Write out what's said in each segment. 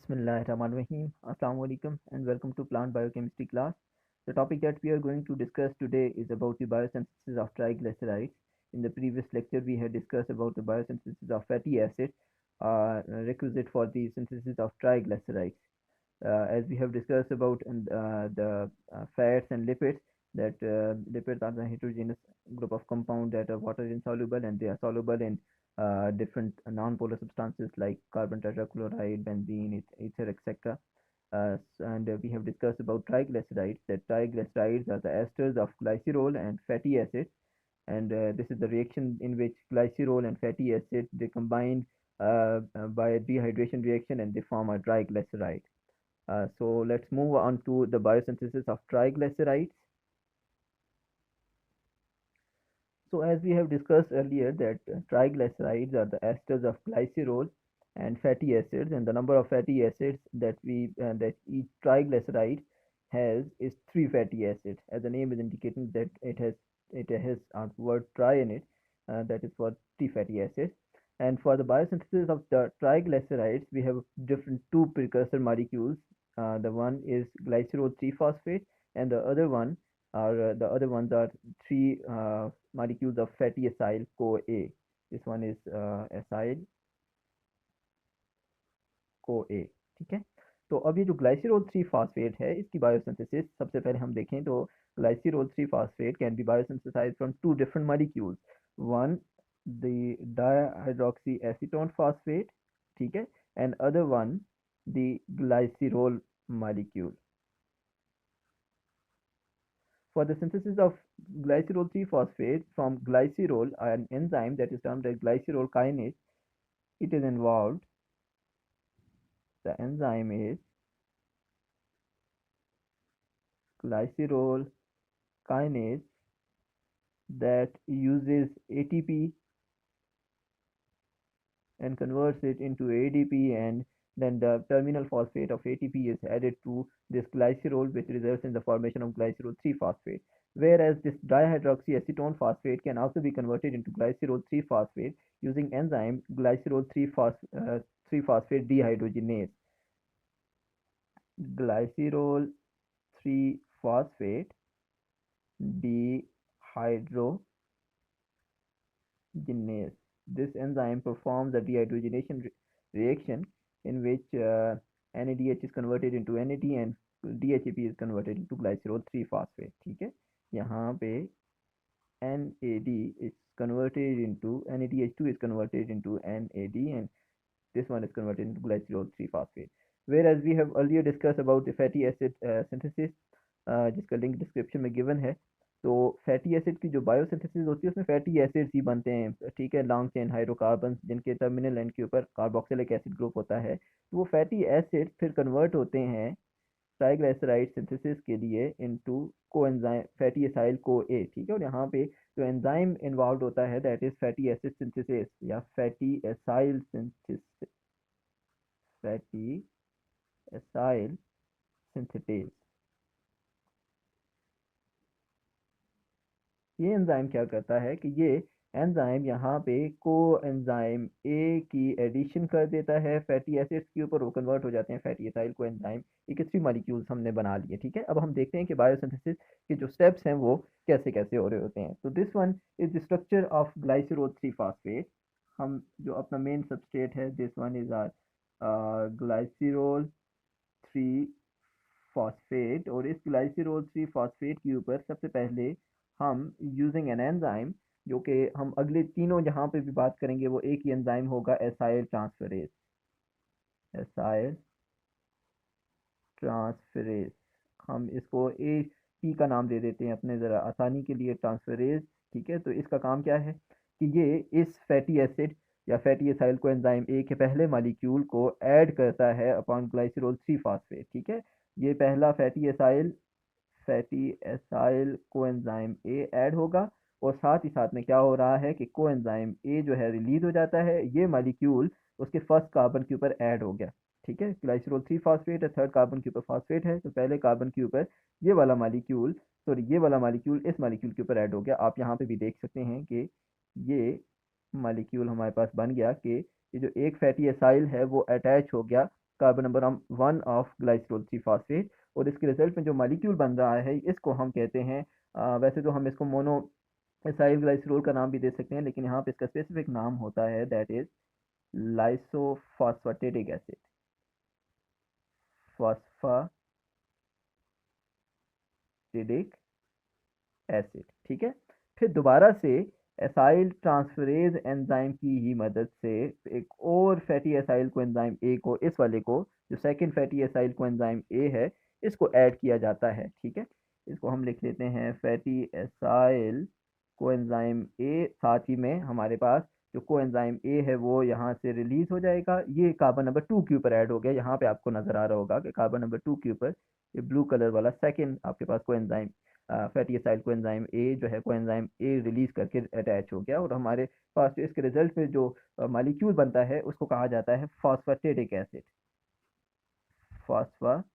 Bismillahirrahmanirrahim. Assalamu alaikum and welcome to plant biochemistry class. The topic that we are going to discuss today is about the biosynthesis of triglycerides. In the previous lecture, we had discussed about the biosynthesis of fatty acids, requisite for the synthesis of triglycerides. As we have discussed about the fats and lipids, that lipids are the heterogeneous group of compounds that are water insoluble and they are soluble in different non-polar substances like carbon tetrachloride, benzene, ether, etc. And we have discussed about triglycerides, that triglycerides are the esters of glycerol and fatty acids, and this is the reaction in which glycerol and fatty acids they combine by a dehydration reaction and they form a triglyceride. So let's move on to the biosynthesis of triglycerides. So as we have discussed earlier that triglycerides are the esters of glycerol and fatty acids, and the number of fatty acids that each triglyceride has is 3 fatty acids. As the name is indicating that it has a word tri in it, that is for 3 fatty acids. And for the biosynthesis of the triglycerides, we have different two precursor molecules. The one is glycerol 3-phosphate, and the other ones are three molecules of fatty acyl CoA. This one is acyl CoA. ठीक है, तो अब ये जो glycerol 3-phosphate है इसकी biosynthesis सबसे पहले हम देखें तो glycerol 3-phosphate can be biosynthesized from two different molecules. One, the dihydroxyacetone phosphate, ठीक है, and other one the glycerol molecule. For the synthesis of glycerol 3-phosphate from glycerol, an enzyme that is termed as glycerol kinase, it is involved. The enzyme is glycerol kinase that uses ATP and converts it into ADP, and then the terminal phosphate of ATP is added to this glycerol, which results in the formation of glycerol 3-phosphate. Whereas this dihydroxyacetone phosphate can also be converted into glycerol 3-phosphate using enzyme glycerol 3-phosphate dehydrogenase. Glycerol 3-phosphate dehydrogenase. This enzyme performs a dehydrogenation reaction in which NADH is converted into NAD and DHAP is converted into glycerol 3-phosphate. ठीक है, यहाँ पे NAD is converted into NADH2 is converted into NAD, and this one is converted into glycerol 3-phosphate. Whereas we have earlier discussed about the fatty acid synthesis, जिसका link description में given है. तो fatty acid की जो biosynthesis होती है उसमें fatty acids ही बनते हैं, ठीक है, लॉन्ग चेन हाइड्रोकार्बन जिनके टर्मिनल एंड के ऊपर कार्बोक्सिलिक एसिड ग्रुप होता है. तो वो फैटी एसिड फिर कन्वर्ट होते हैं ट्राइग्लिसराइड सिंथेसिस के लिए into coenzyme fatty acyl CoA. ठीक है, और यहाँ पे जो एंजाइम इन्वॉल्व होता है that is fatty acid synthesis या fatty acyl synthesis, fatty acyl synthetase. ये एंजाइम क्या करता है कि ये एंजाइम यहाँ पे को एंजाइम ए की एडिशन कर देता है फैटी एसिड्स के ऊपर, वो कन्वर्ट हो जाते हैं फैटी एसाइल को एंजाइम. ये 3 मॉलिक्यूल्स हमने बना लिए. ठीक है, अब हम देखते हैं कि बायोसिंथेसिस के जो स्टेप्स हैं वो कैसे कैसे हो रहे होते हैं. तो this one is the structure of glycerol 3-phosphate. हम जो अपना मेन सबस्ट्रेट है this one is our glycerol 3-phosphate, और इस ग्लाइसरोल 3-phosphate के ऊपर सबसे पहले हम यूजिंग एन एंजाइम, जो कि हम अगले तीनों जहाँ पे भी बात करेंगे वो एक ही एंजाइम होगा, एसाइल ट्रांसफेरेज. एसाइल ट्रांसफेरेज हम इसको ए पी का नाम दे देते हैं अपने ज़रा आसानी के लिए, ट्रांसफेरेज. ठीक है, तो इसका काम क्या है कि ये इस फैटी एसिड या फैटी एसाइल को एंजाइम ए के पहले मॉलिक्यूल को ऐड करता है अपॉन ग्लाइसरोल 3-phosphate. ठीक है, ये पहला फैटी एसाइल कोएंजाइम ए ऐड होगा, और साथ ही साथ में क्या हो रहा है कि कोएंजाइम ए जो है रिलीज हो जाता है, ये मॉलिक्यूल उसके फर्स्ट कार्बन के ऊपर ऐड हो गया. ठीक है, ग्लाइसरोल 3-phosphate है, थर्ड कार्बन के ऊपर फॉस्फेट है, तो पहले कार्बन के ऊपर ये वाला मॉलिक्यूल इस मॉलिक्यूल के ऊपर ऐड हो गया. आप यहाँ पे भी देख सकते हैं कि ये मॉलिक्यूल हमारे पास बन गया कि ये जो एक फैटी एसाइल है वो अटैच हो गया carbon number 1 of glycerol 3 phosphate, और इसके रिजल्ट में जो मॉलिक्यूल बन रहा है इसको हम कहते हैं, वैसे तो हम इसको मोनो एसाइल ग्लाइसरोल का नाम भी दे सकते हैं, लेकिन यहाँ पे इसका स्पेसिफिक नाम होता है that is lysophosphatidic acid, phosphatidic acid. ठीक है, फिर दोबारा से एसाइल ट्रांसफरेज एंजाइम की ही मदद से एक और फैटी एसाइल को एंजाइम ए को, इस वाले को जो सेकंड फैटी एसाइल को एंजाइम ए है, इसको ऐड किया जाता है। ठीक है, इसको हम लिख लेते हैं फैटी एसाइल कोएंजाइम ए। साथ ही में हमारे पास जो कोएंजाइम ए है वो यहाँ से रिलीज हो जाएगा, ये कार्बन नंबर 2 के ऊपर ऐड हो गया। यहाँ पे आपको नजर आ रहा होगा कि कार्बन नंबर 2 के ऊपर ये ब्लू कलर वाला सेकंड आपके पास coenzyme fatty acyl coenzyme A जो है कोएंजाइम ए रिलीज करके अटैच हो गया, और हमारे पास जो इसके रिजल्ट में जो मॉलिक्यूल बनता है उसको कहा जाता है फॉस्फेटिक एसिड, फॉस्फेटिक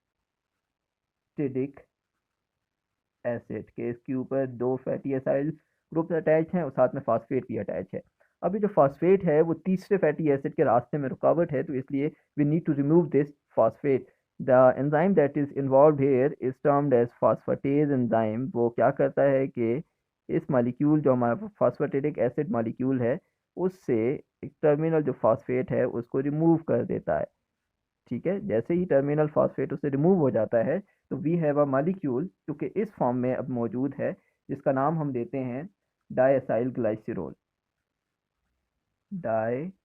एसिड के इसके ऊपर दो फैटी एसाइल ग्रुप्स अटैच हैं और साथ में फॉस्फेट भी अटैच है। अब ये जो फॉस्फेट है वो तीसरे फैटी एसिड के रास्ते में रुकावट है, तो इसलिए we need to remove this phosphate. The enzyme that is involve here is termed as phosphatase enzyme. वो क्या करता है कि इस मॉलिक्यूल जो हमारा फॉस्फेटिक एसिड मॉलिक्यूल है उससे एक टर्मिनल जो फॉस्फेट है उसको रिमूव कर देता है। ठीक है, जैसे ही टर्मिनल फॉस्फेट उससे रिमूव हो जाता है तो वी हैव अ मॉलिक्यूल जो कि इस फॉर्म में अब मौजूद है, जिसका नाम हम देते हैं डायसाइल ग्लाइसिरोल, डायसाइल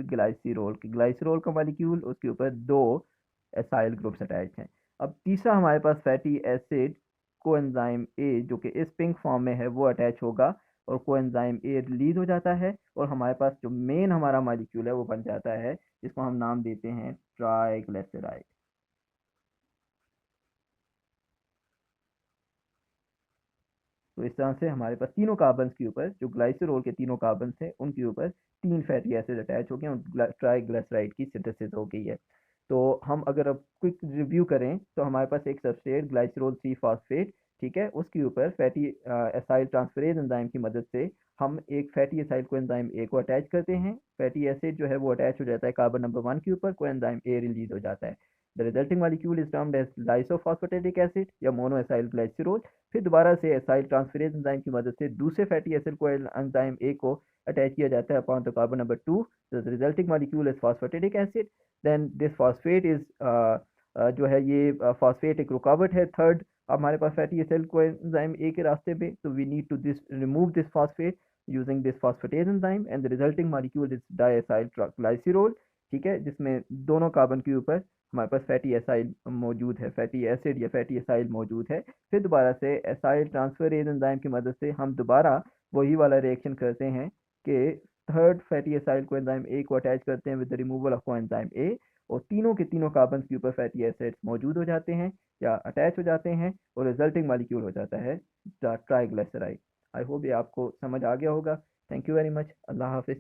ग्लाइसिरोल। ग्लाइसिरोल का मॉलिक्यूल, उसके ऊपर दो एसाइल ग्रुप्स अटैच हैं। अब तीसरा हमारे पास फैटी एसिड कोएंजाइम ए जो कि इस पिंक फॉर्म में है वो अटैच होगा, और कोएंजाइम ए रिलीज हो जाता है, और हमारे पास जो मेन हमारा मॉलिक्यूल है वो बन जाता है, जिसको हम नाम देते हैं ट्राइग्लिसराइड। तो इस तरह से हमारे पास तीनों कार्बन के ऊपर, जो ग्लाइसरोल के तीनों कार्बन थे उनके ऊपर तीन फैटी एसिड अटैच हो गए और ट्राइग्लिसराइड की सिंथेसिस हो गई है। तो हम अगर अब क्विक रिव्यू करें तो हमारे पास एक सबस्ट्रेट ग्लाइसरोल 3 फॉस्फेट, ठीक है, उसके ऊपर फैटी एसाइल ट्रांसफरेज एंजाइम की मदद से हम एक फैटी एसाइल को एंजाइम ए को अटैच करते हैं। फैटी एसिड जो है वो अटैच हो जाता है कार्बन नंबर 1 के ऊपर, को एंजाइम ए रिलीज हो जाता है। The resulting molecule is termed as lysophosphatidic acid या मोनोएसाइल ग्लाइसरोल। फिर दोबारा से एसाइल ट्रांसफरेज एंजाइम की मदद से दूसरे फैटी एसिड को एंजाइम ए को अटैच किया जाता है upon the carbon number 2। The resulting molecule is phosphatidic acid. Then this phosphate is जो है ये फॉस्फेट एक रुकावट है थर्ड हमारे पास फैटी एसिड को एंजाइम ए के रास्ते पे, तो we need to this remove this phosphate using this phosphatase enzyme, and the resulting molecule is diacyl glycerol. ठीक है, जिसमें दोनों कार्बन के ऊपर हमारे पास फैटी एसाइल मौजूद है, फैटी एसिड या फैटी एसाइल मौजूद है। फिर दोबारा से एसाइल ट्रांसफरेज एंजाइम की मदद से हम दोबारा वही वाला रिएक्शन करते हैं कि थर्ड फैटी एसाइल को एंजाइम ए को अटैच करते हैं with the removal of coenzyme A, और तीनों के तीनों कार्बन के ऊपर फैटी एसिड्स मौजूद हो जाते हैं या अटैच हो जाते हैं, और रिजल्टिंग मॉलिक्यूल हो जाता है ट्राइग्लिसराइड। आई होप ये आपको समझ आ गया होगा। Thank you very much. Allah हाफिज़।